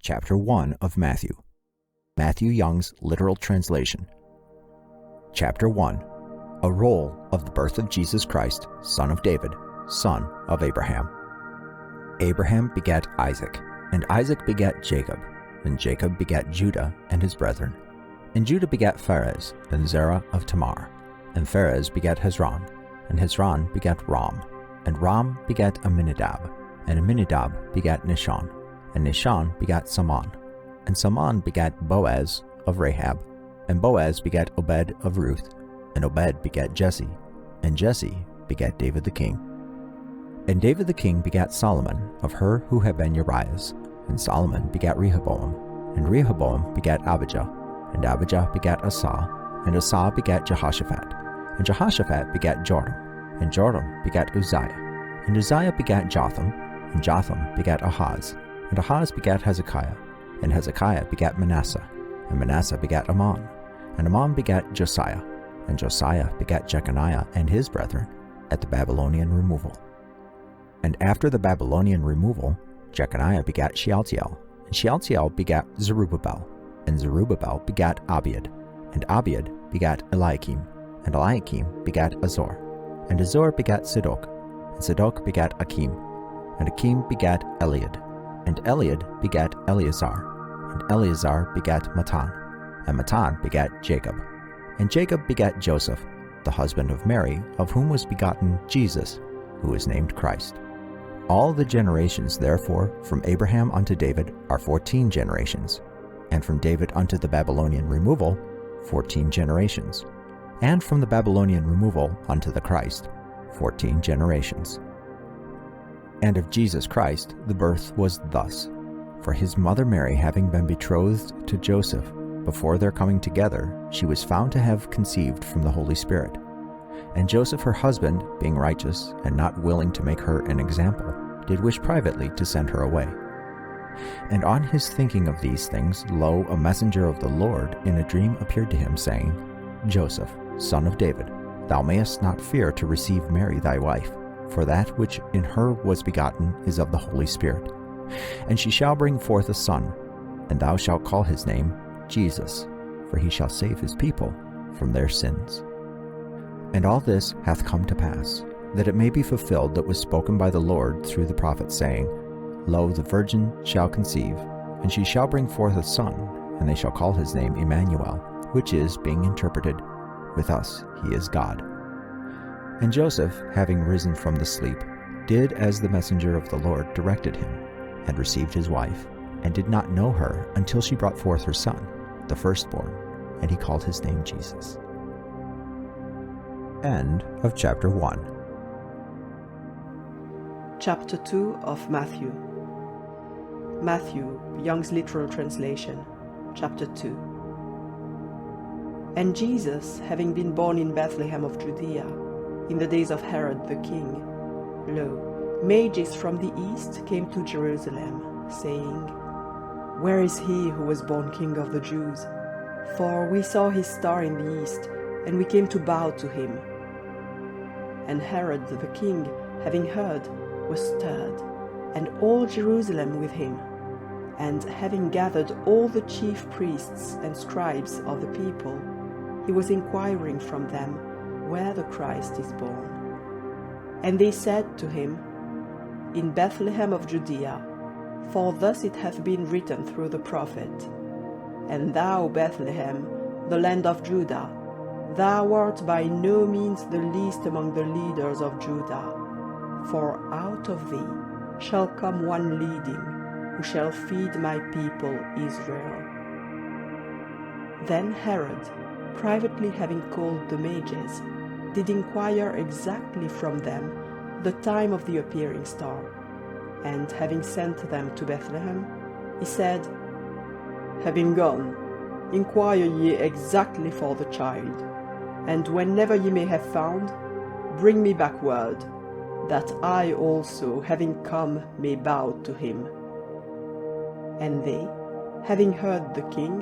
Chapter 1 of Matthew. Matthew Young's literal translation. Chapter 1. A roll of the birth of Jesus Christ, son of David, son of Abraham. Abraham begat Isaac, and Isaac begat Jacob, and Jacob begat Judah and his brethren. And Judah begat Pharez, and Zerah of Tamar. And Pharez begat Hezron, and Hezron begat Ram. And Ram begat Amminadab, and Amminadab begat Nishon. And Nishon begat Salmon. And Salmon begat Boaz of Rahab. And Boaz begat Obed of Ruth. And Obed begat Jesse. And Jesse begat David the king. And David the king begat Solomon of her who had been Uriah's. And Solomon begat Rehoboam. And Rehoboam begat Abijah. And Abijah begat Asa. And Asa begat Jehoshaphat. And Jehoshaphat begat Joram. And Joram begat Uzziah. And Uzziah begat Jotham. And Jotham begat Ahaz. And Ahaz begat Hezekiah. And Hezekiah begat Manasseh. And Manasseh begat Amon. And Amon begat Josiah. And Josiah begat Jeconiah and his brethren at the Babylonian removal. And after the Babylonian removal, Jeconiah begat Shealtiel. And Shealtiel begat Zerubbabel. And Zerubbabel begat Abiud. And Abiud begat Eliakim. And Eliakim begat Azor. And Azor begat Sadok. And Sadok begat Akim. And Akim begat Eliud. And Eliud begat Eleazar. And Eleazar begat Matan. And Matan begat Jacob. And Jacob begat Joseph, the husband of Mary, of whom was begotten Jesus, who is named Christ. All the generations, therefore, from Abraham unto David are 14 generations, and from David unto the Babylonian removal, 14 generations, and from the Babylonian removal unto the Christ, 14 generations. And of Jesus Christ the birth was thus: for his mother Mary having been betrothed to Joseph, before their coming together, she was found to have conceived from the Holy Spirit. And Joseph her husband, being righteous, and not willing to make her an example, did wish privately to send her away. And on his thinking of these things, lo, a messenger of the Lord in a dream appeared to him, saying, Joseph, son of David, thou mayest not fear to receive Mary thy wife, for that which in her was begotten is of the Holy Spirit. And she shall bring forth a son, and thou shalt call his name Jesus, for he shall save his people from their sins. And all this hath come to pass, that it may be fulfilled that was spoken by the Lord through the prophet, saying, Lo, the virgin shall conceive, and she shall bring forth a son, and they shall call his name Emmanuel, which is, being interpreted, with us he is God. And Joseph, having risen from the sleep, did as the messenger of the Lord directed him, and received his wife, and did not know her until she brought forth her son, the firstborn, and he called his name Jesus. End of chapter 1. Chapter 2 of Matthew. Matthew, Young's literal translation. Chapter 2. And Jesus, having been born in Bethlehem of Judea, in the days of Herod the king, lo, mages from the east came to Jerusalem, saying, Where is he who was born King of the Jews? For we saw his star in the east, and we came to bow to him. And Herod the king, having heard, was stirred, and all Jerusalem with him. And having gathered all the chief priests and scribes of the people, he was inquiring from them where the Christ is born. And they said to him, In Bethlehem of Judea, for thus it hath been written through the prophet, And thou, Bethlehem, the land of Judah, thou art by no means the least among the leaders of Judah, for out of thee shall come one leading, who shall feed my people Israel. Then Herod, privately having called the mages, did inquire exactly from them the time of the appearing star. And having sent them to Bethlehem, he said, Having gone, inquire ye exactly for the child, and whenever ye may have found, bring me back word, that I also, having come, may bow to him. And they, having heard the king,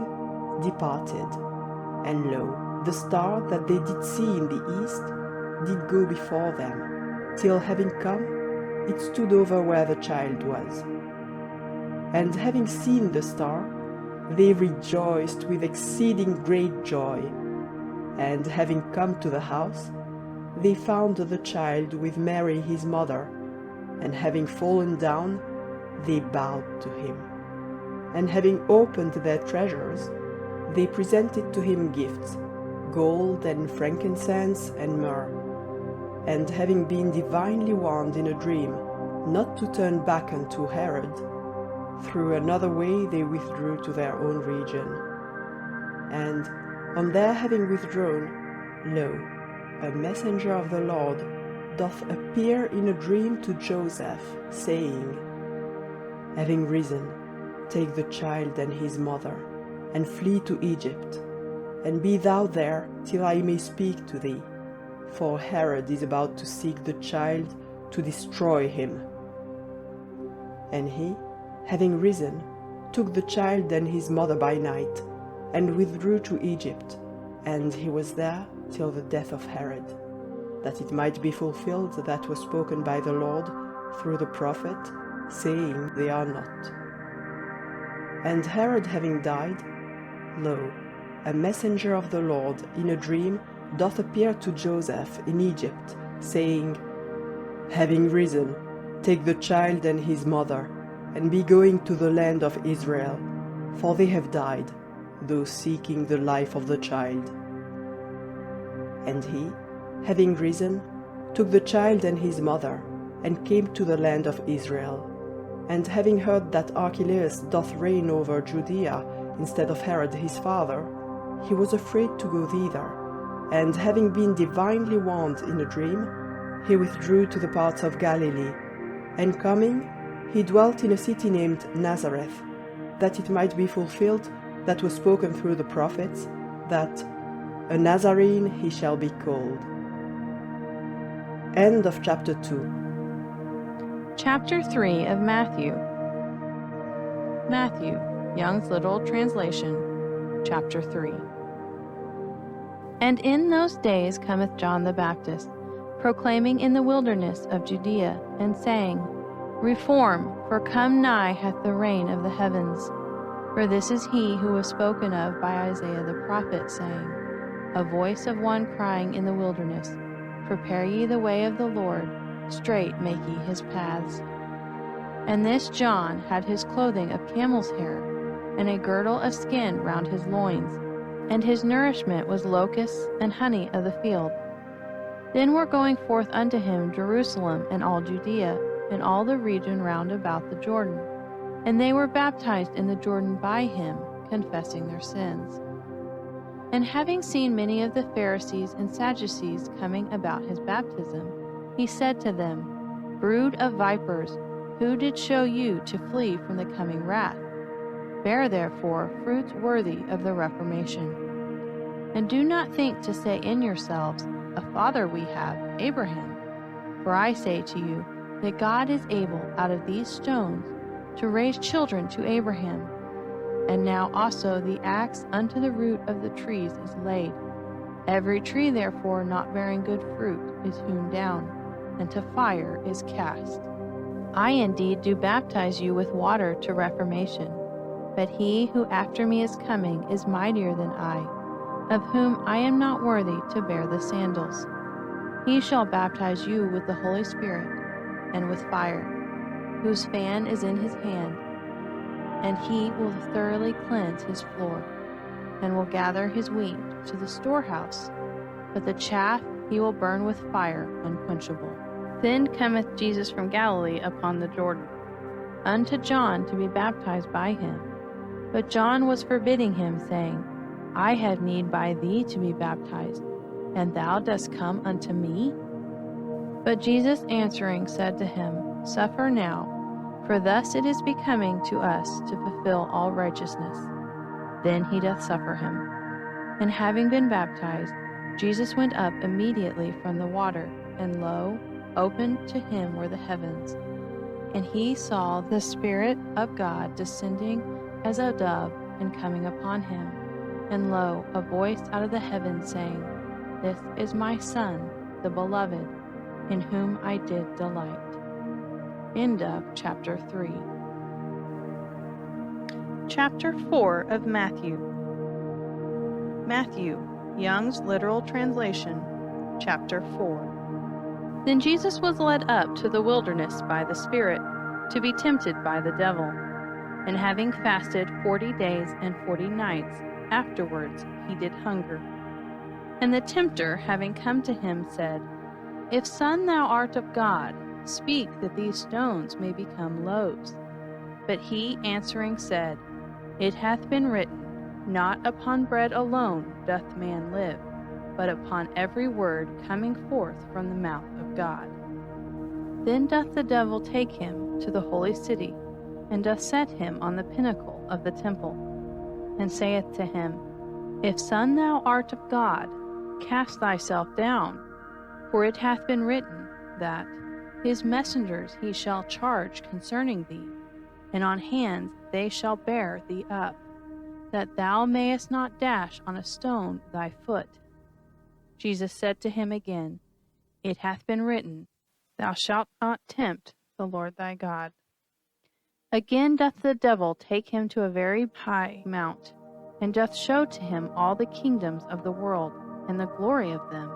departed. And lo, the star that they did see in the east did go before them, till having come, it stood over where the child was. And having seen the star, they rejoiced with exceeding great joy. And having come to the house, they found the child with Mary his mother, and having fallen down, they bowed to him. And having opened their treasures, they presented to him gifts, gold and frankincense and myrrh. And having been divinely warned in a dream not to turn back unto Herod, through another way they withdrew to their own region. And on their having withdrawn, lo, a messenger of the Lord doth appear in a dream to Joseph, saying, Having risen, take the child and his mother, and flee to Egypt, and be thou there till I may speak to thee, for Herod is about to seek the child to destroy him. And he, having risen, took the child and his mother by night, and withdrew to Egypt, and he was there till the death of Herod, that it might be fulfilled that was spoken by the Lord through the prophet, saying, They are not. And Herod having died, lo, a messenger of the Lord in a dream doth appear to Joseph in Egypt, saying, Having risen, take the child and his mother, and be going to the land of Israel, for they have died, though seeking the life of the child. And he, having risen, took the child and his mother, and came to the land of Israel. And having heard that Archelaus doth reign over Judea instead of Herod his father, he was afraid to go thither. And having been divinely warned in a dream, he withdrew to the parts of Galilee. And coming, he dwelt in a city named Nazareth, that it might be fulfilled that was spoken through the prophets, that a Nazarene he shall be called. End of chapter 2. Chapter 3 of Matthew. Matthew, Young's Literal Translation, Chapter 3. And in those days cometh John the Baptist, proclaiming in the wilderness of Judea, and saying, Reform, for come nigh hath the reign of the heavens. For this is he who was spoken of by Isaiah the prophet, saying, A voice of one crying in the wilderness, Prepare ye the way of the Lord, straight make ye his paths. And this John had his clothing of camel's hair, and a girdle of skin round his loins, and his nourishment was locusts and honey of the field. Then were going forth unto him Jerusalem and all Judea, and all the region round about the Jordan. And they were baptized in the Jordan by him, confessing their sins. And having seen many of the Pharisees and Sadducees coming about his baptism, he said to them, Brood of vipers, who did show you to flee from the coming wrath? Bear therefore fruits worthy of the reformation. And do not think to say in yourselves, A father we have, Abraham. For I say to you, that God is able out of these stones to raise children to Abraham. And now also the axe unto the root of the trees is laid. Every tree therefore not bearing good fruit is hewn down, and to fire is cast. I indeed do baptize you with water to reformation, but he who after me is coming is mightier than I, of whom I am not worthy to bear the sandals. He shall baptize you with the Holy Spirit and with fire, whose fan is in his hand, and he will thoroughly cleanse his floor, and will gather his wheat to the storehouse, but the chaff he will burn with fire unquenchable. Then cometh Jesus from Galilee upon the Jordan, unto John to be baptized by him. But John was forbidding him, saying, I have need by thee to be baptized, and thou dost come unto me? But Jesus answering said to him, Suffer now, for thus it is becoming to us to fulfill all righteousness. Then he doth suffer him. And having been baptized, Jesus went up immediately from the water, and lo, opened to him were the heavens. And he saw the Spirit of God descending as a dove and coming upon him. And lo, a voice out of the heavens saying, This is my Son, the beloved, in whom I did delight. End of chapter 3. Chapter 4 of Matthew. Matthew, Young's literal translation, Chapter 4. Then Jesus was led up to the wilderness by the Spirit, to be tempted by the devil. And having fasted 40 days and 40 nights, afterwards he did hunger. And the tempter, having come to him, said, If Son thou art of God, speak that these stones may become loaves. But he answering said, It hath been written, Not upon bread alone doth man live, but upon every word coming forth from the mouth of God. Then doth the devil take him to the holy city, and doth set him on the pinnacle of the temple, and saith to him, If Son thou art of God, cast thyself down, for it hath been written, that his messengers he shall charge concerning thee, and on hands they shall bear thee up, that thou mayest not dash on a stone thy foot. Jesus said to him again, It hath been written, Thou shalt not tempt the Lord thy God. Again doth the devil take him to a very high mount, and doth show to him all the kingdoms of the world, and the glory of them,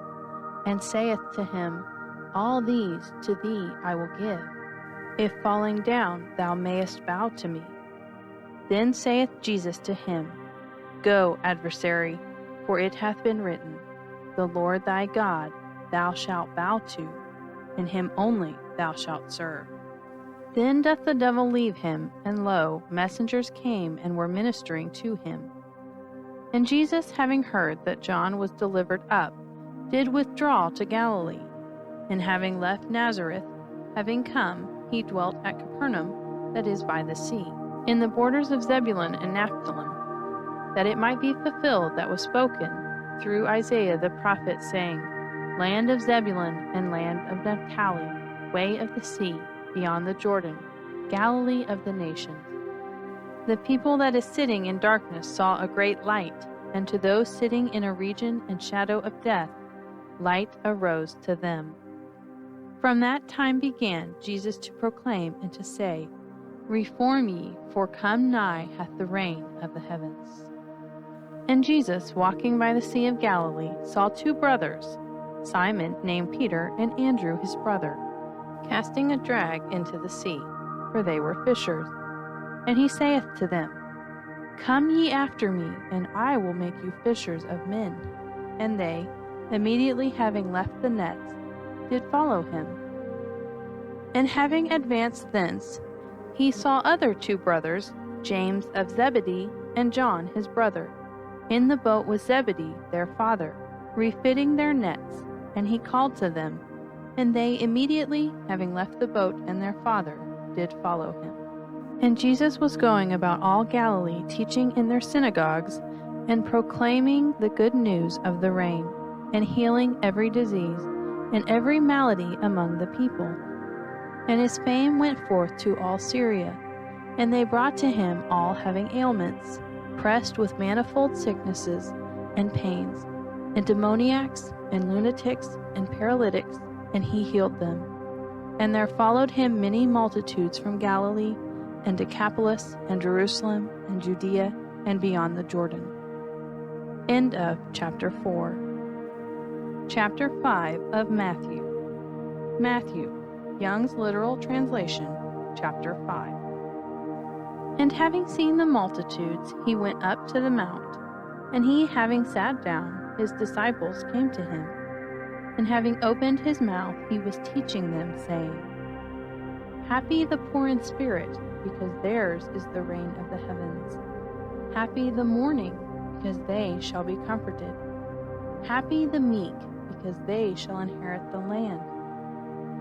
and saith to him, All these to thee I will give, if falling down thou mayest bow to me. Then saith Jesus to him, Go, adversary, for it hath been written, The Lord thy God thou shalt bow to, and him only thou shalt serve. Then doth the devil leave him, and lo, messengers came and were ministering to him. And Jesus, having heard that John was delivered up, did withdraw to Galilee. And having left Nazareth, having come, he dwelt at Capernaum, that is by the sea, in the borders of Zebulun and Naphtali, that it might be fulfilled that was spoken through Isaiah the prophet, saying, Land of Zebulun and land of Naphtali, way of the sea, beyond the Jordan, Galilee of the nations. The people that is sitting in darkness saw a great light, and to those sitting in a region and shadow of death, light arose to them. From that time began Jesus to proclaim and to say, Reform ye, for come nigh hath the reign of the heavens. And Jesus, walking by the sea of Galilee, saw two brothers, Simon named Peter, and Andrew his brother, casting a drag into the sea, for they were fishers. And he saith to them, Come ye after me, and I will make you fishers of men. And they, immediately having left the nets, did follow him. And having advanced thence, he saw other two brothers, James of Zebedee, and John his brother, in the boat with Zebedee their father, refitting their nets. And he called to them, and they immediately, having left the boat and their father, did follow him. And Jesus was going about all Galilee, teaching in their synagogues, and proclaiming the good news of the reign, and healing every disease, and every malady among the people. And his fame went forth to all Syria, and they brought to him all having ailments, pressed with manifold sicknesses and pains, and demoniacs, and lunatics, and paralytics, and he healed them. And there followed him many multitudes from Galilee, and Decapolis, and Jerusalem, and Judea, and beyond the Jordan. End of chapter 4. Chapter 5 of Matthew. Matthew, Young's literal translation, chapter 5. And having seen the multitudes, he went up to the mount, and he, having sat down, his disciples came to him. And having opened his mouth, he was teaching them, saying, Happy the poor in spirit, because theirs is the reign of the heavens. Happy the mourning, because they shall be comforted. Happy the meek, because they shall inherit the land.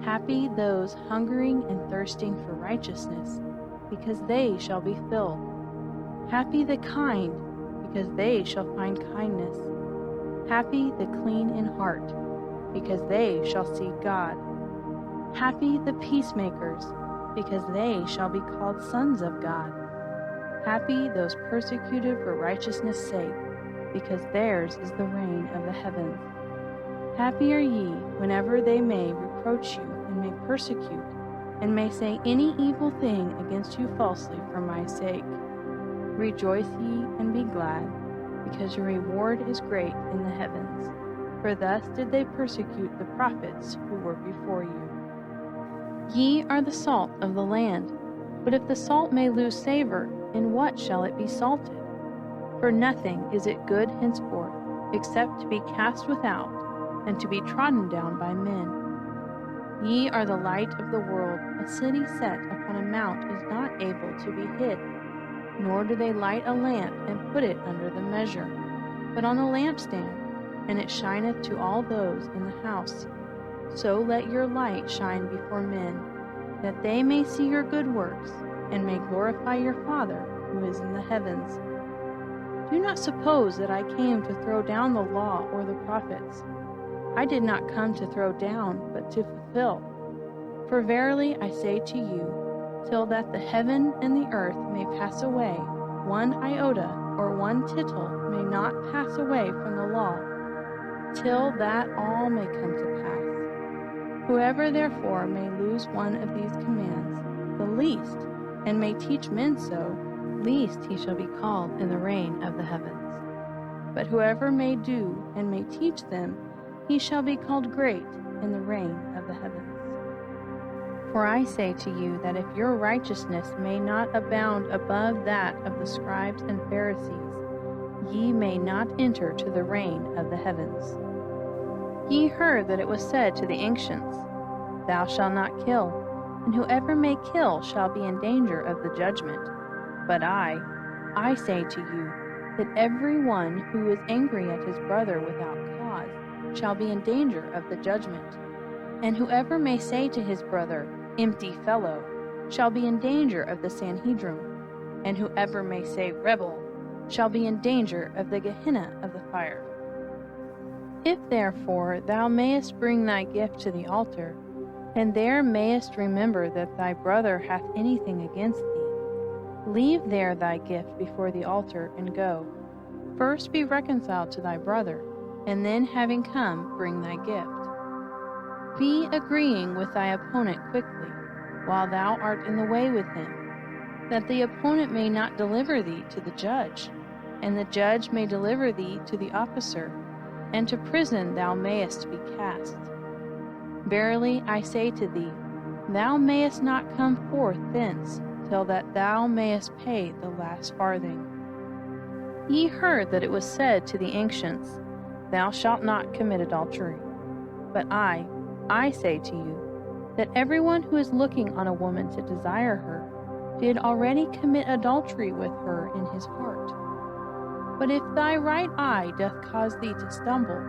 Happy those hungering and thirsting for righteousness, because they shall be filled. Happy the kind, because they shall find kindness. Happy the clean in heart, because they shall see God. Happy the peacemakers, because they shall be called sons of God. Happy those persecuted for righteousness' sake, because theirs is the reign of the heavens. Happy are ye, whenever they may reproach you, and may persecute, and may say any evil thing against you falsely for my sake. Rejoice ye and be glad, because your reward is great in the heavens. For thus did they persecute the prophets who were before you. Ye are the salt of the land. But if the salt may lose savor, in what shall it be salted? For nothing is it good henceforth, except to be cast without, and to be trodden down by men. Ye are the light of the world. A city set upon a mount is not able to be hid. Nor do they light a lamp and put it under the measure, but on a lampstand, and it shineth to all those in the house. So let your light shine before men, that they may see your good works, and may glorify your Father who is in the heavens. Do not suppose that I came to throw down the law or the prophets. I did not come to throw down, but to fulfill. For verily I say to you, till that the heaven and the earth may pass away, one iota or one tittle may not pass away from the law, till that all may come to pass. Whoever therefore may lose one of these commands, the least, and may teach men so, least he shall be called in the reign of the heavens. But whoever may do and may teach them, he shall be called great in the reign of the heavens. For I say to you that if your righteousness may not abound above that of the scribes and Pharisees, ye may not enter to the reign of the heavens. Ye heard that it was said to the ancients, Thou shalt not kill, and whoever may kill shall be in danger of the judgment. But I say to you, that every one who is angry at his brother without cause shall be in danger of the judgment. And whoever may say to his brother, Empty fellow, shall be in danger of the Sanhedrin. And whoever may say, Rebel, shall be in danger of the Gehenna of the fire. If therefore thou mayest bring thy gift to the altar, and there mayest remember that thy brother hath anything against thee, leave there thy gift before the altar, and go. First be reconciled to thy brother, and then having come, bring thy gift. Be agreeing with thy opponent quickly, while thou art in the way with him, that the opponent may not deliver thee to the judge, and the judge may deliver thee to the officer, and to prison thou mayest be cast. Verily I say to thee, thou mayest not come forth thence, till that thou mayest pay the last farthing. Ye heard that it was said to the ancients, Thou shalt not commit adultery. But I say to you, that everyone who is looking on a woman to desire her, did already commit adultery with her in his heart. But if thy right eye doth cause thee to stumble,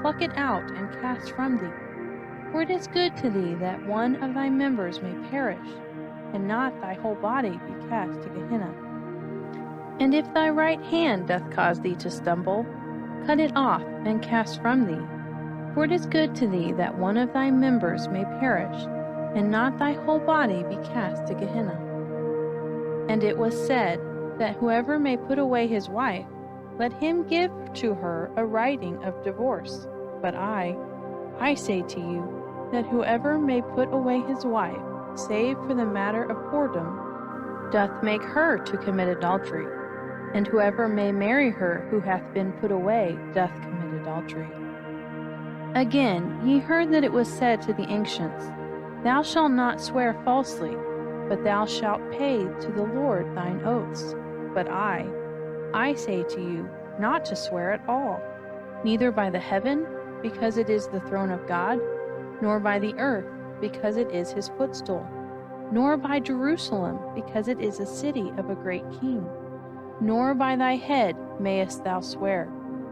pluck it out and cast from thee. For it is good to thee that one of thy members may perish, and not thy whole body be cast to Gehenna. And if thy right hand doth cause thee to stumble, cut it off and cast from thee. For it is good to thee that one of thy members may perish, and not thy whole body be cast to Gehenna. And it was said, that whoever may put away his wife, let him give to her a writing of divorce. But I say to you, that whoever may put away his wife, save for the matter of whoredom, doth make her to commit adultery. And whoever may marry her who hath been put away, doth commit adultery. Again, ye heard that it was said to the ancients, Thou shalt not swear falsely, but thou shalt pay to the Lord thine oaths. But I say to you, not to swear at all, neither by the heaven, because it is the throne of God, nor by the earth, because it is his footstool, nor by Jerusalem, because it is a city of a great king, nor by thy head mayest thou swear,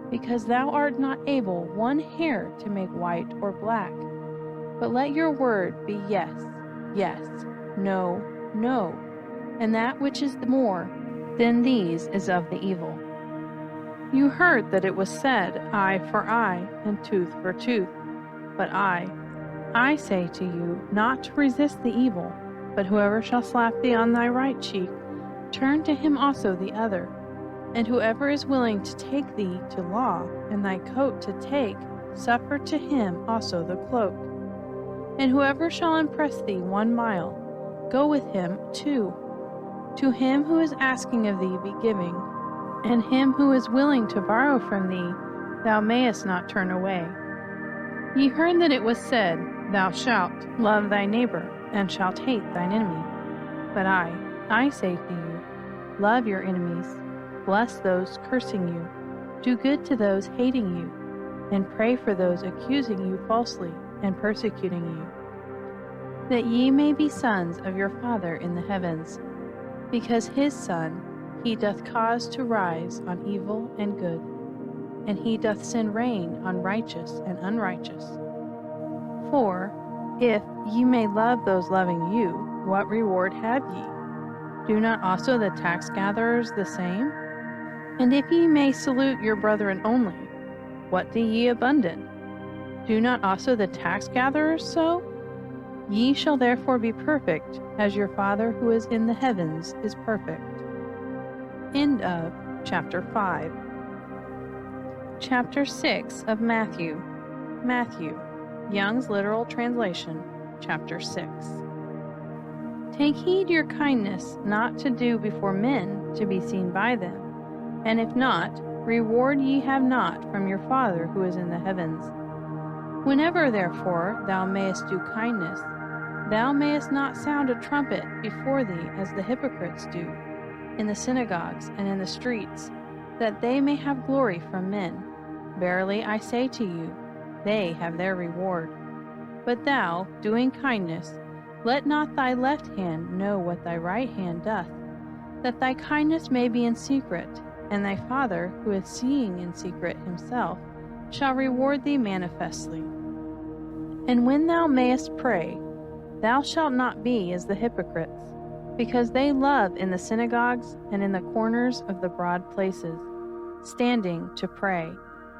because thou art not able one hair to make white or black. But let your word be yes, yes, no, no, and that which is more than these is of the evil. You heard that it was said, Eye for eye, and tooth for tooth. But I say to you, not to resist the evil, but whoever shall slap thee on thy right cheek, turn to him also the other. And whoever is willing to take thee to law, and thy coat to take, suffer to him also the cloak. And whoever shall impress thee 1 mile, go with him 2. To him who is asking of thee be giving, and him who is willing to borrow from thee thou mayest not turn away. Ye heard that it was said, Thou shalt love thy neighbor, and shalt hate thine enemy. But I say to you, love your enemies, bless those cursing you, do good to those hating you, and pray for those accusing you falsely and persecuting you, that ye may be sons of your Father in the heavens, because his sun he doth cause to rise on evil and good, and he doth send rain on righteous and unrighteous. For if ye may love those loving you, what reward have ye? Do not also the tax gatherers the same? And if ye may salute your brethren only, what do ye abundant? Do not also the tax gatherers so? Ye shall therefore be perfect, as your Father who is in the heavens is perfect. End of chapter 5. Chapter 6 of Matthew. Mathew, Young's Literal Translation, chapter 6. Take heed your kindness not to do before men to be seen by them, and if not, reward ye have not from your Father who is in the heavens. Whenever therefore thou mayest do kindness, thou mayest not sound a trumpet before thee as the hypocrites do, in the synagogues and in the streets, that they may have glory from men. Verily I say to you, they have their reward. But thou, doing kindness, let not thy left hand know what thy right hand doth, that thy kindness may be in secret, and thy Father, who is seeing in secret himself, shall reward thee manifestly. And when thou mayest pray, thou shalt not be as the hypocrites, because they love in the synagogues and in the corners of the broad places, standing to pray,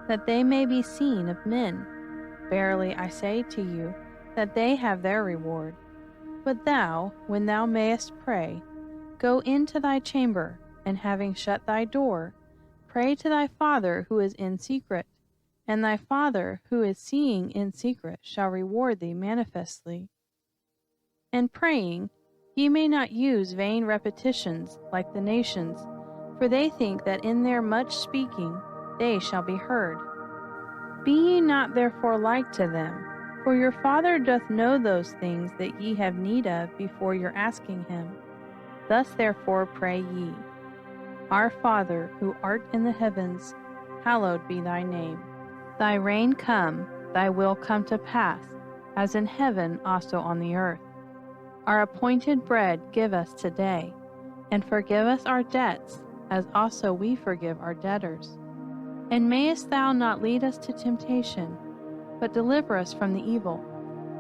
that they may be seen of men. Verily I say to you, that they have their reward. But thou, when thou mayest pray, go into thy chamber, and having shut thy door, pray to thy Father who is in secret, and thy Father who is seeing in secret shall reward thee manifestly. And praying, ye may not use vain repetitions like the nations, for they think that in their much speaking they shall be heard. Be ye not therefore like to them, for your Father doth know those things that ye have need of before your asking him. Thus therefore pray ye. Our Father, who art in the heavens, hallowed be thy name. Thy reign come, thy will come to pass, as in heaven also on the earth. Our appointed bread give us today, and forgive us our debts, as also we forgive our debtors. And mayest thou not lead us to temptation, but deliver us from the evil,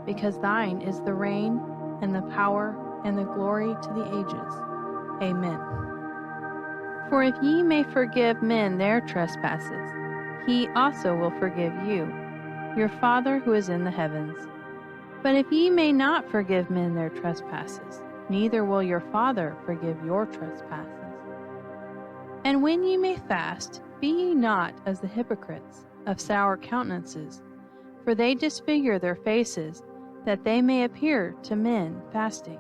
because thine is the reign, and the power, and the glory to the ages. Amen. For if ye may forgive men their trespasses, he also will forgive you, your Father who is in the heavens. But if ye may not forgive men their trespasses, neither will your Father forgive your trespasses. And when ye may fast, be ye not as the hypocrites, of sour countenances, for they disfigure their faces, that they may appear to men fasting.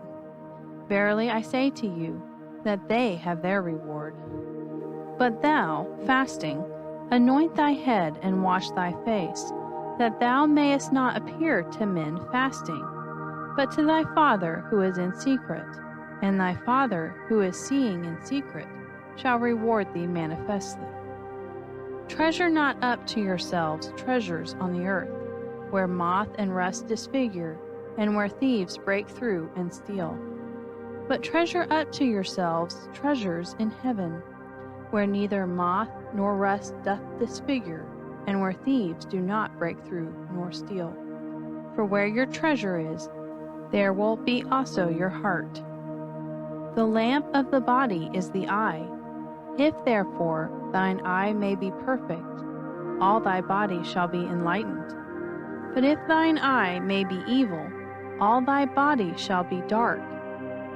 Verily I say to you, that they have their reward. But thou, fasting, anoint thy head and wash thy face, that thou mayest not appear to men fasting, but to thy Father who is in secret, and thy Father who is seeing in secret shall reward thee manifestly. Treasure not up to yourselves treasures on the earth, where moth and rust disfigure, and where thieves break through and steal. But treasure up to yourselves treasures in heaven, where neither moth nor rust doth disfigure, and where thieves do not break through nor steal. For where your treasure is, there will be also your heart. The lamp of the body is the eye. If therefore thine eye may be perfect, all thy body shall be enlightened. But if thine eye may be evil, all thy body shall be dark.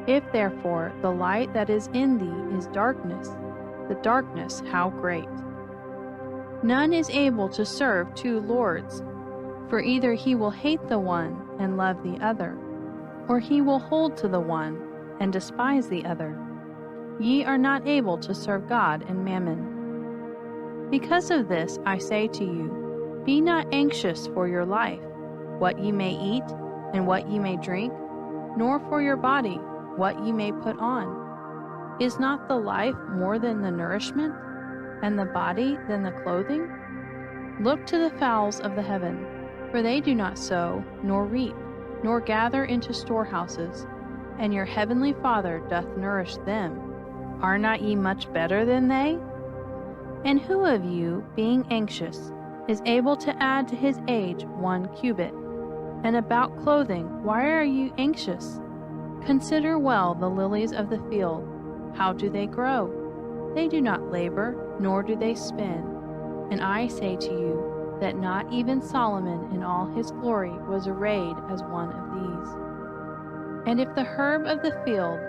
If therefore the light that is in thee is darkness, the darkness how great! None is able to serve two lords, for either he will hate the one and love the other, or he will hold to the one and despise the other. ye are not able to serve God and mammon. Because of this I say to you, be not anxious for your life, what ye may eat, and what ye may drink, nor for your body, what ye may put on. Is not the life more than the nourishment, and the body than the clothing? Look to the fowls of the heaven, for they do not sow, nor reap, nor gather into storehouses, and your heavenly Father doth nourish them. Are not ye much better than they? And who of you, being anxious, is able to add to his age 1 cubit? And about clothing, why are you anxious? Consider well the lilies of the field. How do they grow? They do not labor, nor do they spin. And I say to you, that not even Solomon in all his glory was arrayed as one of these. And if the herb of the field,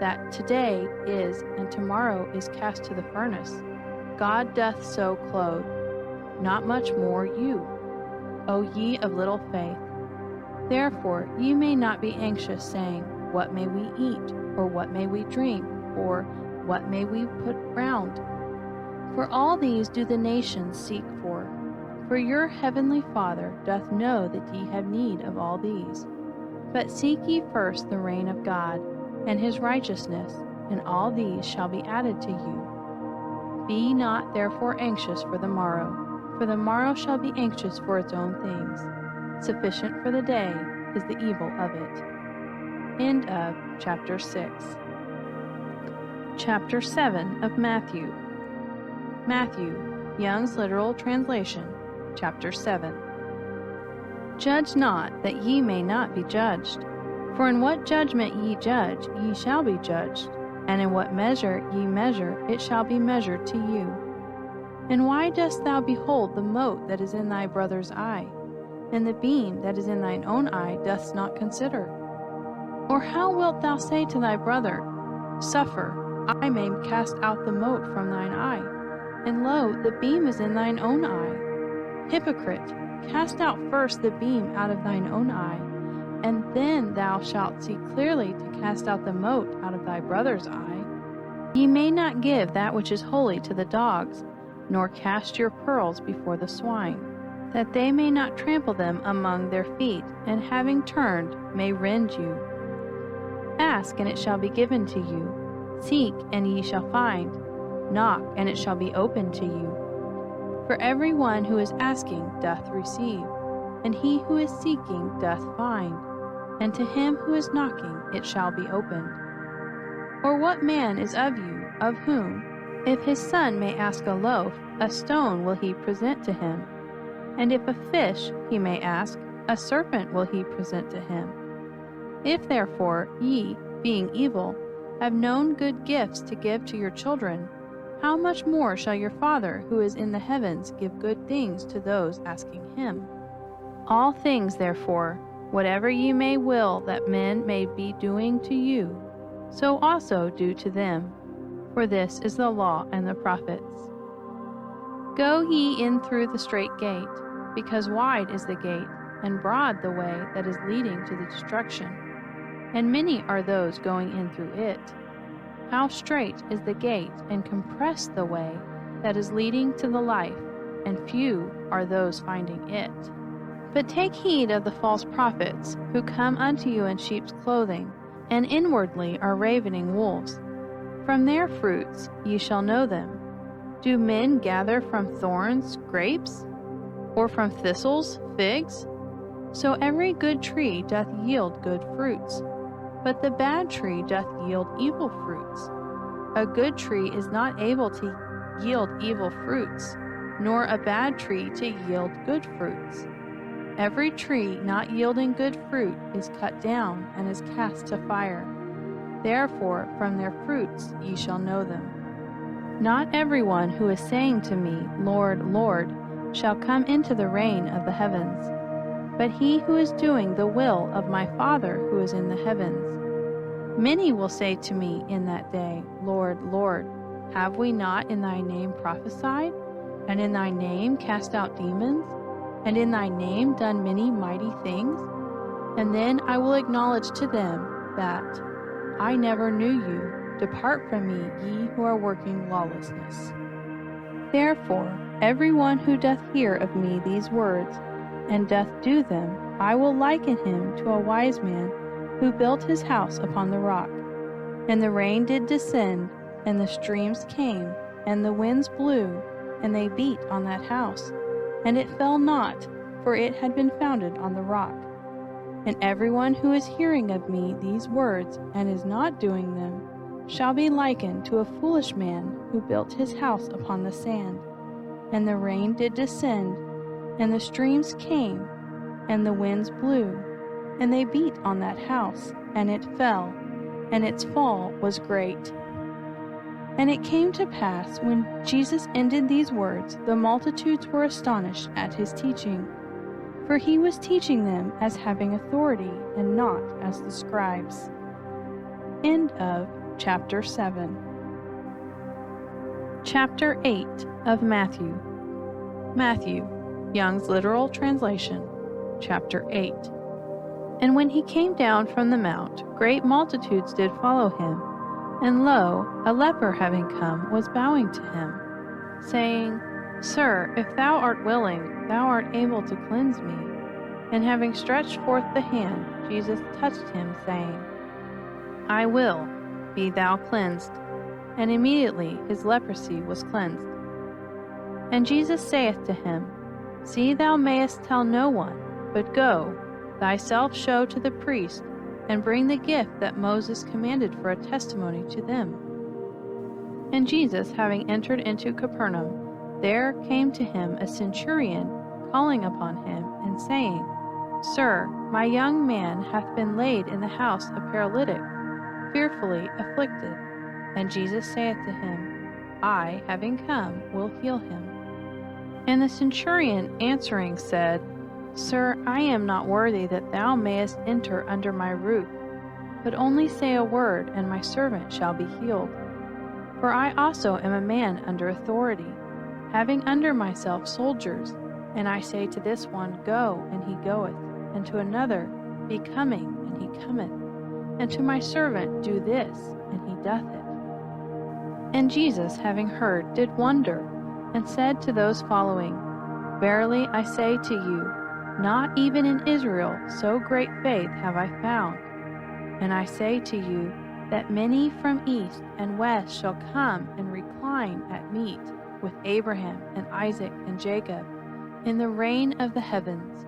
that today is and tomorrow is cast to the furnace, God doth so clothe, not much more you, O ye of little faith. Therefore ye may not be anxious, saying, what may we eat, or what may we drink, or what may we put round? For all these do the nations seek for. For your heavenly Father doth know that ye have need of all these. But seek ye first the reign of God, and his righteousness, and all these shall be added to you. Be not therefore anxious for the morrow shall be anxious for its own things. Sufficient for the day is the evil of it. End of chapter 6. Chapter 7 of Matthew. Mathew, Young's Literal Translation, chapter 7. Judge not, that ye may not be judged. For in what judgment ye judge, ye shall be judged, and in what measure ye measure, it shall be measured to you. And why dost thou behold the mote that is in thy brother's eye, and the beam that is in thine own eye dost not consider? Or how wilt thou say to thy brother, Suffer, I may cast out the mote from thine eye, and lo, the beam is in thine own eye? Hypocrite, cast out first the beam out of thine own eye, and then thou shalt see clearly to cast out the mote out of thy brother's eye. Ye may not give that which is holy to the dogs, nor cast your pearls before the swine, that they may not trample them among their feet, and having turned, may rend you. Ask, and it shall be given to you. Seek, and ye shall find. Knock, and it shall be opened to you. For every one who is asking doth receive, and he who is seeking doth find, and to him who is knocking it shall be opened. Or what man is of you, of whom, if his son may ask a loaf, a stone will he present to him? And if a fish he may ask, a serpent will he present to him? If therefore ye, being evil, have known good gifts to give to your children, how much more shall your Father who is in the heavens give good things to those asking him? All things therefore, whatever ye may will that men may be doing to you, so also do to them. For this is the law and the prophets. Go ye in through the strait gate, because wide is the gate, and broad the way that is leading to the destruction, and many are those going in through it. How strait is the gate, and compressed the way that is leading to the life, and few are those finding it. But take heed of the false prophets, who come unto you in sheep's clothing, and inwardly are ravening wolves. From their fruits ye shall know them. Do men gather from thorns grapes, or from thistles figs? So every good tree doth yield good fruits, but the bad tree doth yield evil fruits. A good tree is not able to yield evil fruits, nor a bad tree to yield good fruits. Every tree not yielding good fruit is cut down and is cast to fire. Therefore from their fruits ye shall know them. Not everyone who is saying to me, Lord, Lord, shall come into the reign of the heavens, but he who is doing the will of my Father who is in the heavens. Many will say to me in that day, Lord, Lord, have we not in thy name prophesied, and in thy name cast out demons, and in thy name done many mighty things? And then I will acknowledge to them that I never knew you. Depart from me, ye who are working lawlessness. Therefore, every one who doth hear of me these words, and doth do them, I will liken him to a wise man who built his house upon the rock. And the rain did descend, and the streams came, and the winds blew, and they beat on that house, and it fell not, for it had been founded on the rock. And everyone who is hearing of me these words, and is not doing them, shall be likened to a foolish man who built his house upon the sand. And the rain did descend, and the streams came, and the winds blew, and they beat on that house, and it fell, and its fall was great. And it came to pass, when Jesus ended these words, the multitudes were astonished at his teaching. For he was teaching them as having authority, and not as the scribes. End of Chapter 7. Chapter 8 of Matthew. Mathew, Young's Literal Translation. Chapter 8. And when he came down from the mount, great multitudes did follow him. And lo, a leper having come was bowing to him, saying, Sir, if thou art willing, thou art able to cleanse me. And having stretched forth the hand, Jesus touched him, saying, I will, be thou cleansed. And immediately his leprosy was cleansed. And Jesus saith to him, See thou mayest tell no one, but go, thyself show to the priest, and bring the gift that Moses commanded for a testimony to them. And Jesus, having entered into Capernaum, there came to him a centurion, calling upon him, and saying, Sir, my young man hath been laid in the house a paralytic, fearfully afflicted. And Jesus saith to him, I, having come, will heal him. And the centurion answering said, Sir, I am not worthy that thou mayest enter under my roof, but only say a word, and my servant shall be healed. For I also am a man under authority, having under myself soldiers, and I say to this one, Go, and he goeth, and to another, Be coming, and he cometh, and to my servant, Do this, and he doth it. And Jesus, having heard, did wonder, and said to those following, Verily I say to you, not even in Israel so great faith have I found. And I say to you, that many from east and west shall come and recline at meat with Abraham and Isaac and Jacob in the reign of the heavens.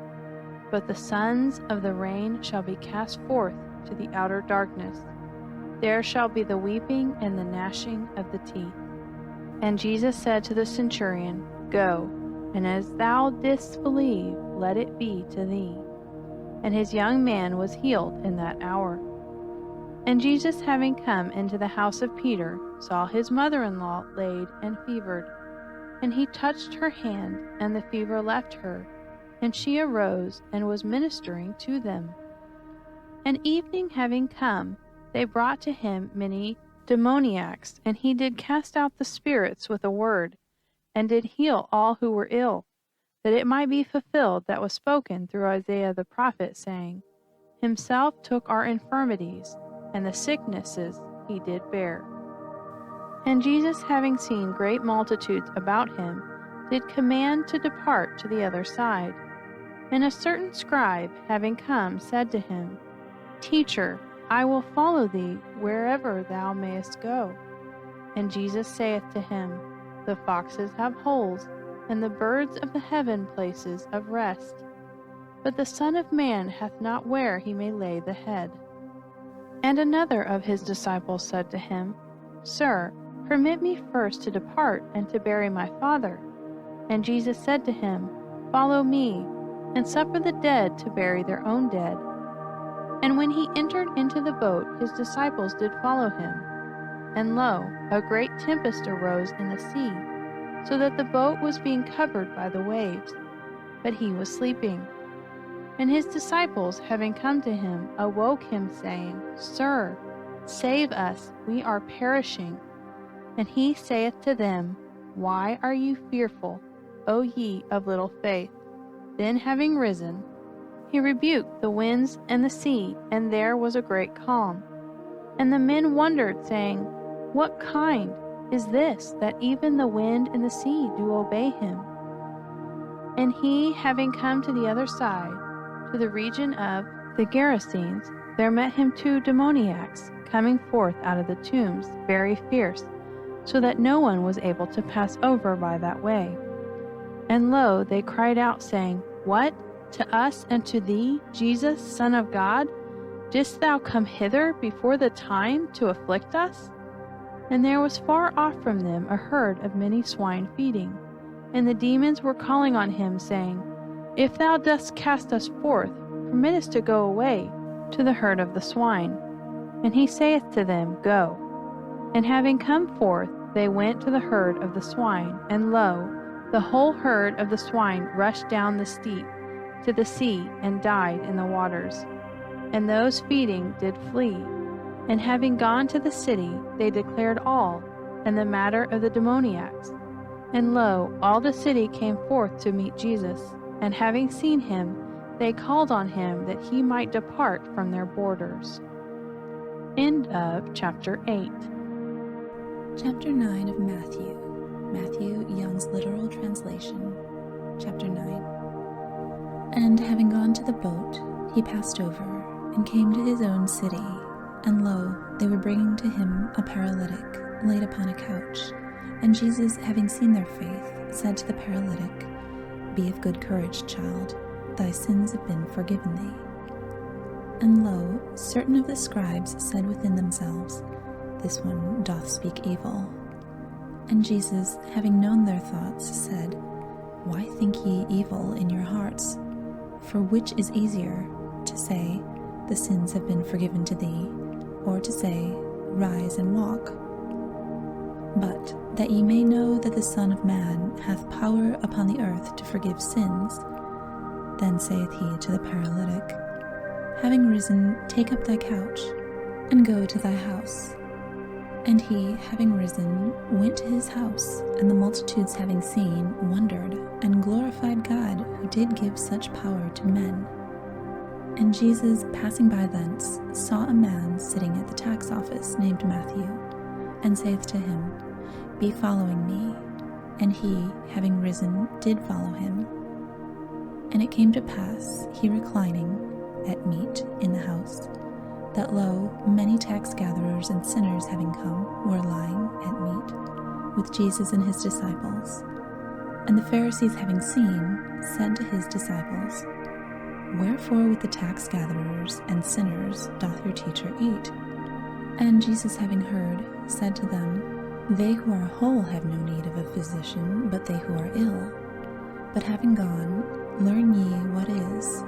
But the sons of the reign shall be cast forth to the outer darkness. There shall be the weeping and the gnashing of the teeth. And Jesus said to the centurion, Go, and as thou didst believe, let it be to thee. And his young man was healed in that hour. And Jesus, having come into the house of Peter, saw his mother-in-law laid and fevered. And he touched her hand, and the fever left her, and she arose and was ministering to them. And evening having come, they brought to him many demoniacs, and he did cast out the spirits with a word, and did heal all who were ill, that it might be fulfilled that was spoken through Isaiah the prophet, saying, Himself took our infirmities, and the sicknesses he did bear. And Jesus, having seen great multitudes about him, did command to depart to the other side. And a certain scribe, having come, said to him, Teacher, I will follow thee wherever thou mayest go. And Jesus saith to him, The foxes have holes, and the birds of the heaven places of rest. But the Son of Man hath not where he may lay the head. And another of his disciples said to him, Sir, permit me first to depart and to bury my father. And Jesus said to him, Follow me, and suffer the dead to bury their own dead. And when he entered into the boat, his disciples did follow him. And lo, a great tempest arose in the sea, so that the boat was being covered by the waves, but he was sleeping. And his disciples, having come to him, awoke him, saying, Sir, save us, we are perishing. And he saith to them, Why are you fearful, O ye of little faith? Then having risen, he rebuked the winds and the sea, and there was a great calm. And the men wondered, saying, What kind is this that even the wind and the sea do obey him? And he, having come to the other side, to the region of the Gerasenes, there met him 2 demoniacs, coming forth out of the tombs, very fierce, so that no one was able to pass over by that way. And lo, they cried out, saying, What? To us and to thee, Jesus, Son of God? Didst thou come hither before the time to afflict us? And there was far off from them a herd of many swine feeding. And the demons were calling on him, saying, If thou dost cast us forth, permit us to go away to the herd of the swine. And he saith to them, Go. And having come forth, they went to the herd of the swine, and lo, the whole herd of the swine rushed down the steep to the sea, and died in the waters. And those feeding did flee. And having gone to the city, they declared all, and the matter of the demoniacs. And lo, all the city came forth to meet Jesus, and having seen him, they called on him that he might depart from their borders. End of chapter 8. Chapter 9 of Matthew. Matthew, Young's literal translation. Chapter 9. And having gone to the boat, he passed over, and came to his own city. And lo, they were bringing to him a paralytic, laid upon a couch. And Jesus, having seen their faith, said to the paralytic, Be of good courage, child, thy sins have been forgiven thee. And lo, certain of the scribes said within themselves, This one doth speak evil. And Jesus, having known their thoughts, said, Why think ye evil in your hearts? For which is easier, to say, The sins have been forgiven to thee, or to say, Rise and walk? But that ye may know that the Son of Man hath power upon the earth to forgive sins, then saith he to the paralytic, Having risen, take up thy couch, and go to thy house. And he, having risen, went to his house, and the multitudes having seen, wondered, and glorified God, who did give such power to men. And Jesus, passing by thence, saw a man sitting at the tax office, named Mathew, and saith to him, Be following me. And he, having risen, did follow him. And it came to pass, he reclining at meat in the house, that lo, many tax gatherers and sinners having come, were lying at meat, with Jesus and his disciples. And the Pharisees having seen, said to his disciples, Wherefore with the tax gatherers and sinners doth your teacher eat? And Jesus having heard, said to them, They who are whole have no need of a physician, but they who are ill. But having gone, learn ye what is.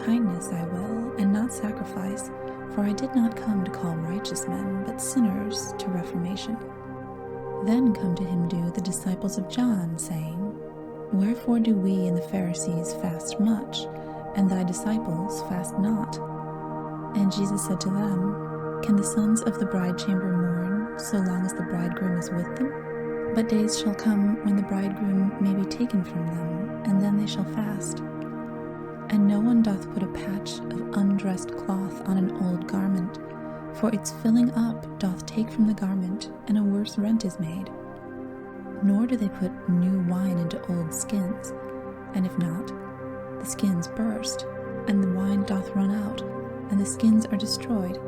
Kindness I will, and not sacrifice, for I did not come to call righteous men, but sinners to reformation. Then come to him do the disciples of John, saying, Wherefore do we and the Pharisees fast much, and thy disciples fast not? And Jesus said to them, Can the sons of the bride chamber mourn, so long as the bridegroom is with them? But days shall come when the bridegroom may be taken from them, and then they shall fast. And no one doth put a patch of undressed cloth on an old garment, for its filling up doth take from the garment, and a worse rent is made. Nor do they put new wine into old skins, and if not, the skins burst, and the wine doth run out, and the skins are destroyed.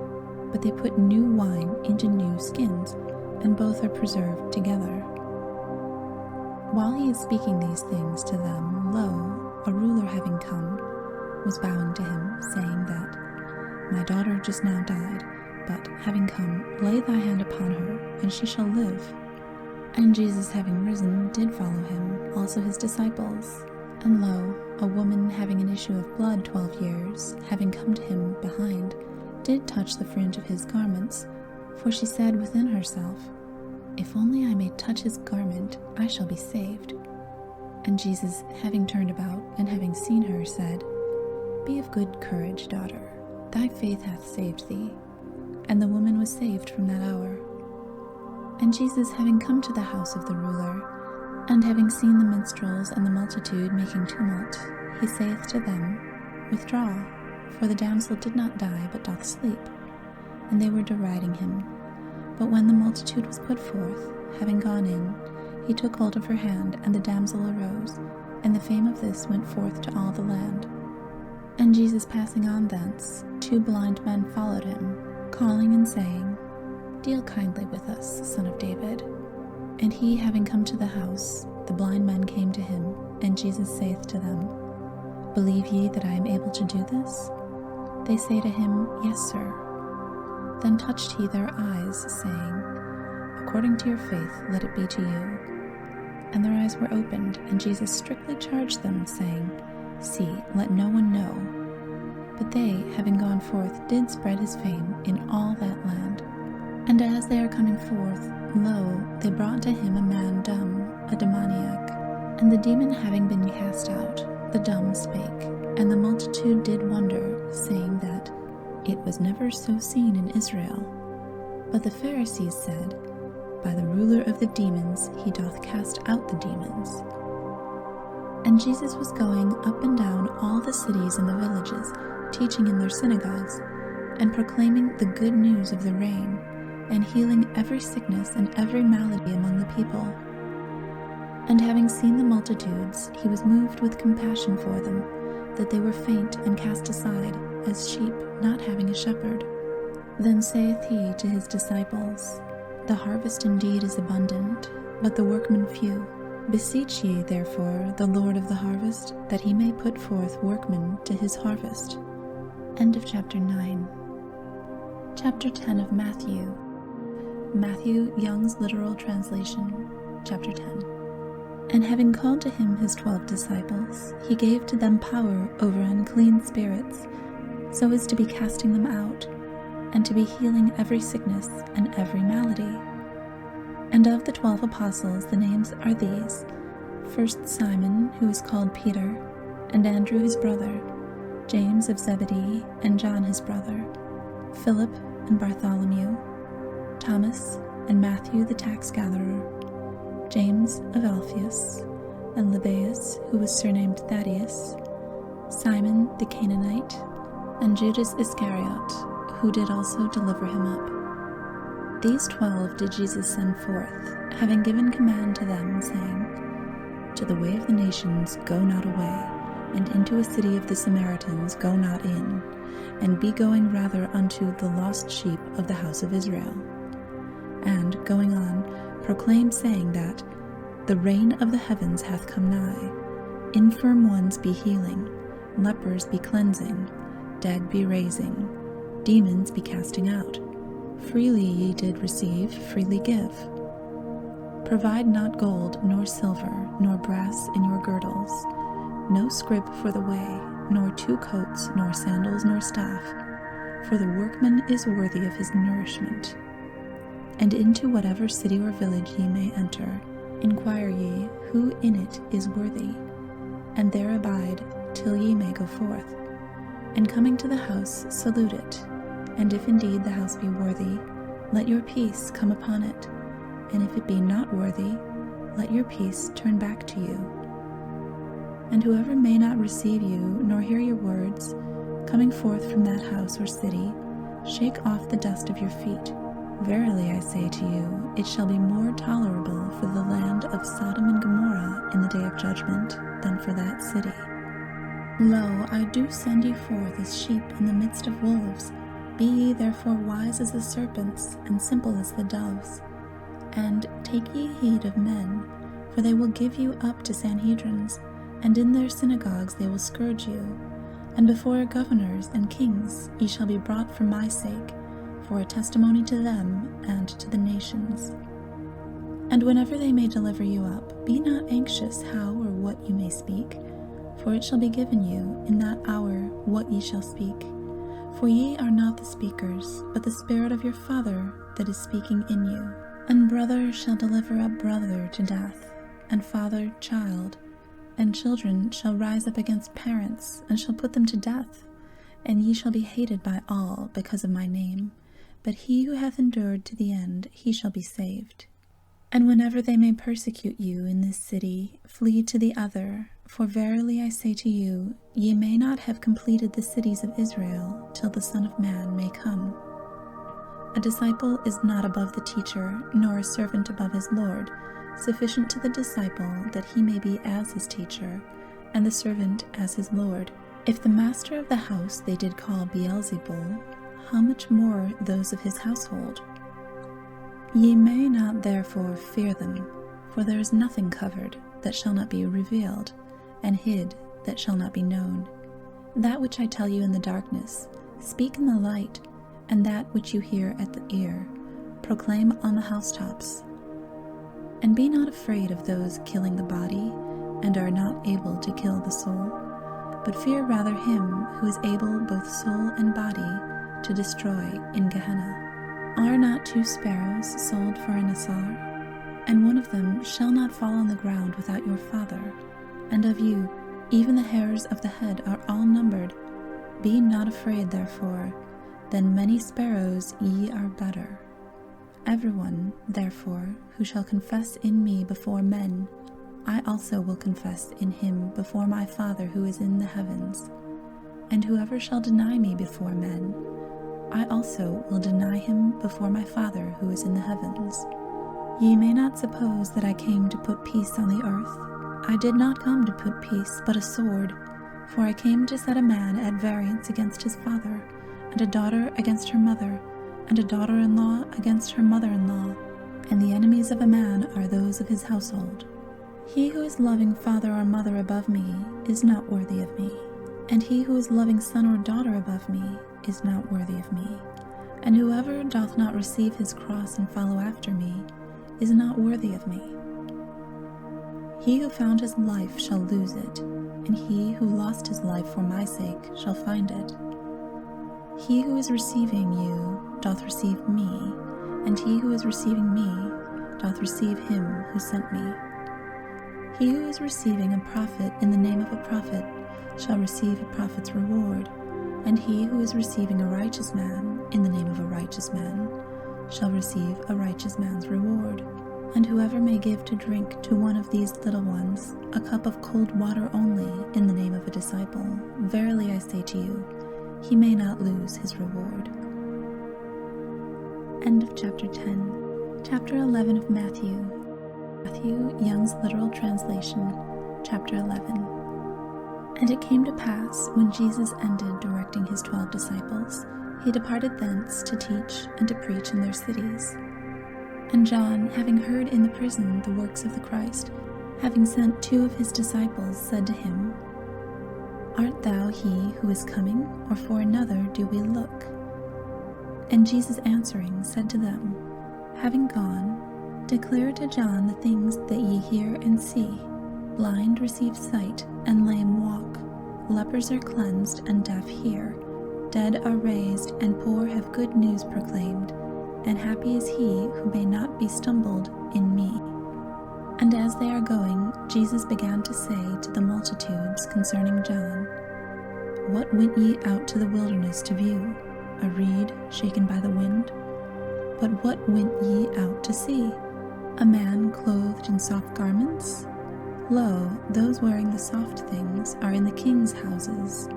But they put new wine into new skins, and both are preserved together. While he is speaking these things to them, lo, a ruler having come, was bowing to him, saying that, My daughter just now died, but having come, lay thy hand upon her, and she shall live. And Jesus having risen, did follow him, also his disciples. And lo, a woman having an issue of blood 12 years, having come to him behind, did touch the fringe of his garments, for she said within herself, If only I may touch his garment, I shall be saved. And Jesus, having turned about, and having seen her, said, Be of good courage, daughter, thy faith hath saved thee. And the woman was saved from that hour. And Jesus, having come to the house of the ruler, and having seen the minstrels and the multitude making tumult, he saith to them, Withdraw, for the damsel did not die, but doth sleep. And they were deriding him. But when the multitude was put forth, having gone in, he took hold of her hand, and the damsel arose, and the fame of this went forth to all the land. And Jesus passing on thence, 2 blind men followed him, calling and saying, Deal kindly with us, Son of David. And he, having come to the house, the blind men came to him, and Jesus saith to them, Believe ye that I am able to do this? They say to him, Yes, sir. Then touched he their eyes, saying, According to your faith, let it be to you. And their eyes were opened, and Jesus strictly charged them, saying, See, let no one know. But they, having gone forth, did spread his fame in all that land. And as they are coming forth, lo, they brought to him a man dumb, a demoniac. And the demon having been cast out, the dumb spake, and the multitude did wonder, saying that it was never so seen in Israel. But the Pharisees said, By the ruler of the demons he doth cast out the demons. And Jesus was going up and down all the cities and the villages, teaching in their synagogues, and proclaiming the good news of the reign, and healing every sickness and every malady among the people. And having seen the multitudes, he was moved with compassion for them, that they were faint and cast aside, as sheep not having a shepherd. Then saith he to his disciples, The harvest indeed is abundant, but the workmen few. Beseech ye therefore the Lord of the harvest, that he may put forth workmen to his harvest. End of chapter 9. Chapter 10 of Matthew. Mathew, Young's literal translation. Chapter 10. And having called to him his 12 disciples, he gave to them power over unclean spirits, so as to be casting them out, and to be healing every sickness and every malady. And of the 12 apostles the names are these: first Simon, who is called Peter, and Andrew his brother, James of Zebedee, and John his brother, Philip and Bartholomew, Thomas and Matthew the tax gatherer, James of Alphaeus, and Lebbaeus, who was surnamed Thaddeus, Simon the Canaanite, and Judas Iscariot, who did also deliver him up. These 12 did Jesus send forth, having given command to them, saying, To the way of the nations go not away, and into a city of the Samaritans go not in, and be going rather unto the lost sheep of the house of Israel. And, going on, proclaim, saying that the reign of the heavens hath come nigh. Infirm ones be healing, lepers be cleansing, dead be raising, demons be casting out. Freely ye did receive, freely give. Provide not gold, nor silver, nor brass in your girdles, no scrip for the way, nor 2 coats, nor sandals, nor staff, for the workman is worthy of his nourishment. And into whatever city or village ye may enter, inquire ye who in it is worthy, and there abide till ye may go forth. And coming to the house, salute it. And if indeed the house be worthy, let your peace come upon it. And if it be not worthy, let your peace turn back to you. And whoever may not receive you, nor hear your words, coming forth from that house or city, shake off the dust of your feet. Verily I say to you, it shall be more tolerable for the land of Sodom and Gomorrah in the day of judgment than for that city. Lo, I do send you forth as sheep in the midst of wolves. Be ye therefore wise as the serpents, and simple as the doves. And take ye heed of men, for they will give you up to Sanhedrins, and in their synagogues they will scourge you. And before governors and kings ye shall be brought for my sake, for a testimony to them and to the nations. And whenever they may deliver you up, be not anxious how or what you may speak, for it shall be given you in that hour what ye shall speak. For ye are not the speakers, but the Spirit of your Father that is speaking in you. And brother shall deliver up brother to death, and father child, and children shall rise up against parents, and shall put them to death. And ye shall be hated by all because of my name. But he who hath endured to the end, he shall be saved. And whenever they may persecute you in this city, flee to the other. For verily I say to you, ye may not have completed the cities of Israel till the Son of Man may come. A disciple is not above the teacher, nor a servant above his Lord. Sufficient to the disciple that he may be as his teacher, and the servant as his Lord. If the master of the house they did call Beelzebul, how much more those of his household? Ye may not therefore fear them, for there is nothing covered that shall not be revealed, and hid that shall not be known. That which I tell you in the darkness, speak in the light, and that which you hear at the ear, proclaim on the housetops. And be not afraid of those killing the body, and are not able to kill the soul, but fear rather him who is able both soul and body to destroy in Gehenna. Are not 2 sparrows sold for an assar? And one of them shall not fall on the ground without your Father. And of you, even the hairs of the head are all numbered. Be not afraid, therefore, than many sparrows ye are better. Everyone, therefore, who shall confess in me before men, I also will confess in him before my Father who is in the heavens. And whoever shall deny me before men, I also will deny him before my Father who is in the heavens. Ye may not suppose that I came to put peace on the earth. I did not come to put peace, but a sword. For I came to set a man at variance against his father, and a daughter against her mother, and a daughter-in-law against her mother-in-law. And the enemies of a man are those of his household. He who is loving father or mother above me is not worthy of me, and he who is loving son or daughter above me is not worthy of me. And whoever doth not receive his cross and follow after me is not worthy of me. He who found his life shall lose it, and he who lost his life for my sake shall find it. He who is receiving you doth receive me, and he who is receiving me doth receive him who sent me. He who is receiving a prophet in the name of a prophet shall receive a prophet's reward, and he who is receiving a righteous man in the name of a righteous man shall receive a righteous man's reward. And whoever may give to drink to one of these little ones a cup of cold water only in the name of a disciple, verily I say to you, he may not lose his reward. End of chapter 10. Chapter 11 of Mathew. Mathew, Young's literal translation, chapter 11. And it came to pass, when Jesus ended directing his 12 disciples, he departed thence to teach and to preach in their cities. And John, having heard in the prison the works of the Christ, having sent 2 of his disciples, said to him, Art thou he who is coming, or for another do we look? And Jesus answering said to them, Having gone, declare to John the things that ye hear and see. Blind receive sight, and lame walk. Lepers are cleansed, and deaf hear. Dead are raised, and poor have good news proclaimed. And happy is he who may not be stumbled in me. And as they are going, Jesus began to say to the multitudes concerning John, What went ye out to the wilderness to view? A reed shaken by the wind? But what went ye out to see? A man clothed in soft garments? Lo, those wearing the soft things are in the king's houses.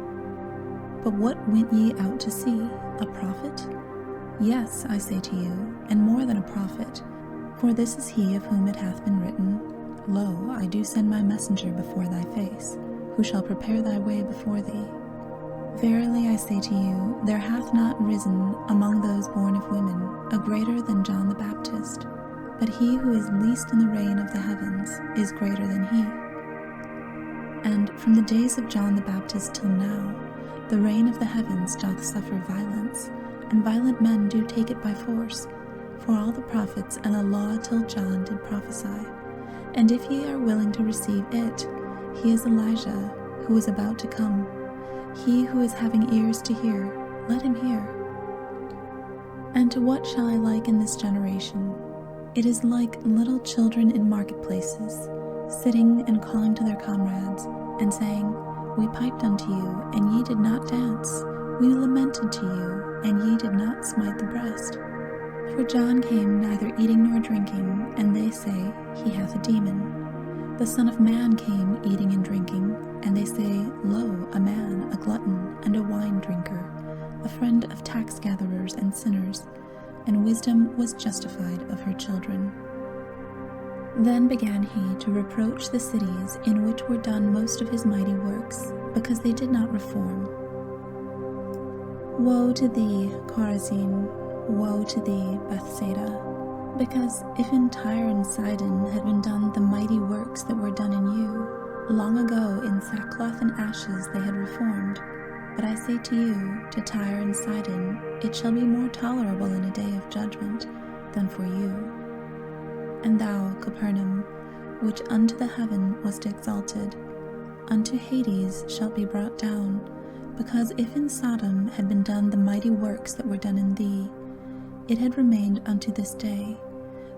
But what went ye out to see? A prophet? Yes, I say to you, and more than a prophet. For this is he of whom it hath been written, Lo, I do send my messenger before thy face, who shall prepare thy way before thee. Verily I say to you, there hath not risen among those born of women a greater than John the Baptist, but he who is least in the reign of the heavens is greater than he. And from the days of John the Baptist till now, the reign of the heavens doth suffer violence, and violent men do take it by force. For all the prophets and the law till John did prophesy. And if ye are willing to receive it, he is Elijah, who is about to come. He who is having ears to hear, let him hear. And to what shall I liken this generation? It is like little children in marketplaces, sitting and calling to their comrades, and saying, We piped unto you, and ye did not dance. We lamented to you, and ye did not smite the breast. For John came neither eating nor drinking, and they say, He hath a demon. The Son of Man came eating and drinking, and they say, Lo, a man, a glutton, and a wine drinker, a friend of tax gatherers and sinners. and wisdom was justified of her children. Then began he to reproach the cities in which were done most of his mighty works, because they did not reform. Woe to thee, Chorazin! Woe to thee, Bethsaida! Because if in Tyre and Sidon had been done the mighty works that were done in you, long ago in sackcloth and ashes they had reformed. But I say to you, to Tyre and Sidon, it shall be more tolerable in a day of judgment than for you. And thou, Capernaum, which unto the heaven wast exalted, unto Hades shalt be brought down, because if in Sodom had been done the mighty works that were done in thee, it had remained unto this day.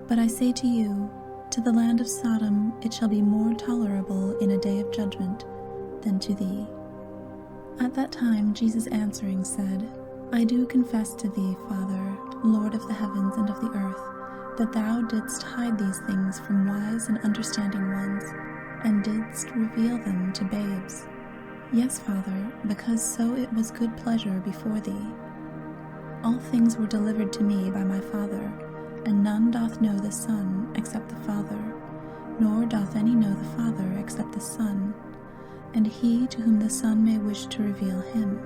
But I say to you, to the land of Sodom it shall be more tolerable in a day of judgment than to thee. At that time Jesus answering said, I do confess to thee, Father, Lord of the heavens and of the earth, that thou didst hide these things from wise and understanding ones, and didst reveal them to babes. Yes, Father, because so it was good pleasure before thee. All things were delivered to me by my Father, and none doth know the Son except the Father, nor doth any know the Father except the Son, and he to whom the Son may wish to reveal him.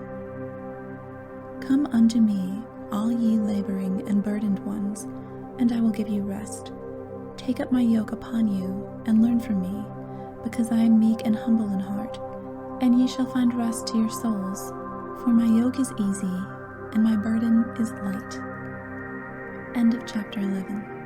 Come unto me, all ye laboring and burdened ones, and I will give you rest. Take up my yoke upon you, and learn from me, because I am meek and humble in heart, and ye shall find rest to your souls. For my yoke is easy, and my burden is light. End of chapter 11.